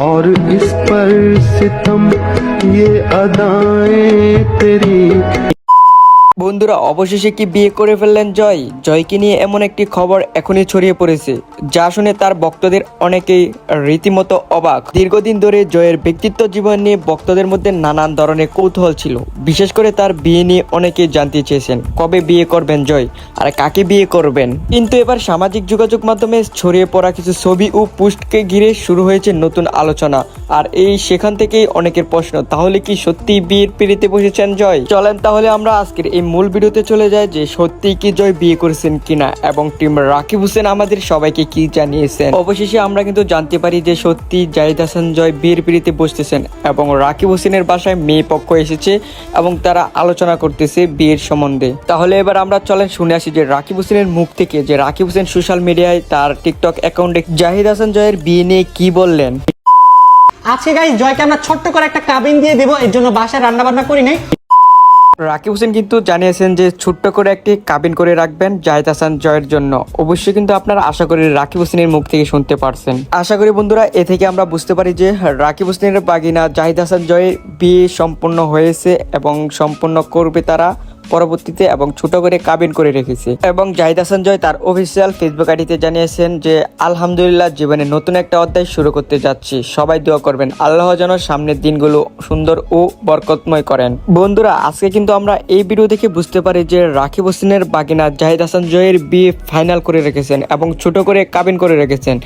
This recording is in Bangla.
और इस पर सितम ये अदाएं तेरी। বন্ধুরা, অবশেষে কি বিয়ে করে ফেললেন জয়? জয়কে নিয়ে এমন একটি খবর এখনই ছড়িয়ে পড়েছে, যা শুনে তার ভক্তদের অনেকেই রীতিমতো অবাক। দীর্ঘদিন ধরে জয়ের ব্যক্তিত্ব জীবন নিয়ে ভক্তদের মধ্যে নানান ধরনের কৌতূহল ছিল। বিশেষ করে তার বিয়ে নিয়ে অনেকেই জানতে চেয়েছেন কবে বিয়ে করবেন জয়, আর কাকে বিয়ে করবেন। কিন্তু এবার সামাজিক যোগাযোগ মাধ্যমে ছড়িয়ে পড়া কিছু ছবি ও পোস্টকে ঘিরে শুরু হয়েছে নতুন আলোচনা। আর সেখান থেকেই অনেকের প্রশ্ন, তাহলে কি সত্যি বিয়ের পিড়িতে বসেছেন জয়? চলেন তাহলে আমরা আজকের এই মূল ভিডিওতে চলে যায় যে সত্যিই কি জয় বিয়ে করেছেন কিনা এবং টিম রাকিব হোসেন আমাদের সবাইকে কি জানিয়েছেন। অবশেষে আমরা কিন্তু জানতে পারি যে সত্যি জাহিদ হাসান জয় বিয়ের পিড়িতে বসতেছেন এবং রাকিব হোসেনের বাসায় মেয়ে পক্ষ এসেছে এবং তারা আলোচনা করতেছে বিয়ের সম্বন্ধে। তাহলে এবার আমরা চলেন শুনে আসি যে রাকিব হোসেনের মুখ থেকে, যে রাকিব হোসেন সোশ্যাল মিডিয়ায় তার টিকটক অ্যাকাউন্টে জাহিদ হাসান জয়ের বিয়ে নিয়ে কি বললেন। আজকে গাইস জয়কে আমরা ছোট্ট করে একটা কাবিন দিয়ে দেবো, এর জন্য বাসায় রান্না বান্না করি নাই। রাকিব হোসেন কিন্তু জানিয়েছেন যে ছোট্ট করে একটি কাবিন করে রাখবেন জাহিদ হাসান জয়ের জন্য। অবশ্যই কিন্তু আপনারা আশা করি রাকিব হোসেনের মুখ থেকে শুনতে পারছেন। আশা করি বন্ধুরা এ থেকে আমরা বুঝতে পারি যে রাকিব হোসেনের বাগিনা জাহিদ হাসান জয়ের বিয়ে সম্পূর্ণ হয়েছে এবং সম্পূর্ণ করবে তারা পরবর্তীতে, এবং ছোট করে কাবিন করে রেখেছে। এবং জাহিদ হাসান জয় তার অফিসিয়াল ফেসবুক আইডিতে জানিয়েছেন যে আলহামদুলিল্লাহ, জীবনে নতুন একটা অধ্যায় শুরু করতে যাচ্ছি, সবাই দোয়া করবেন, আল্লাহ যেন সামনের দিনগুলো সুন্দর ও বরকতময় করেন। বন্ধুরা, আজকে কিন্তু আমরা এই ভিডিও দেখে বুঝতে পারি যে রাকিব হোসেনের বাগিনা জাহিদ হাসান জয়ের বিয়ে ফাইনাল করে রেখেছেন এবং ছোট করে কাবিন করে রেখেছেন।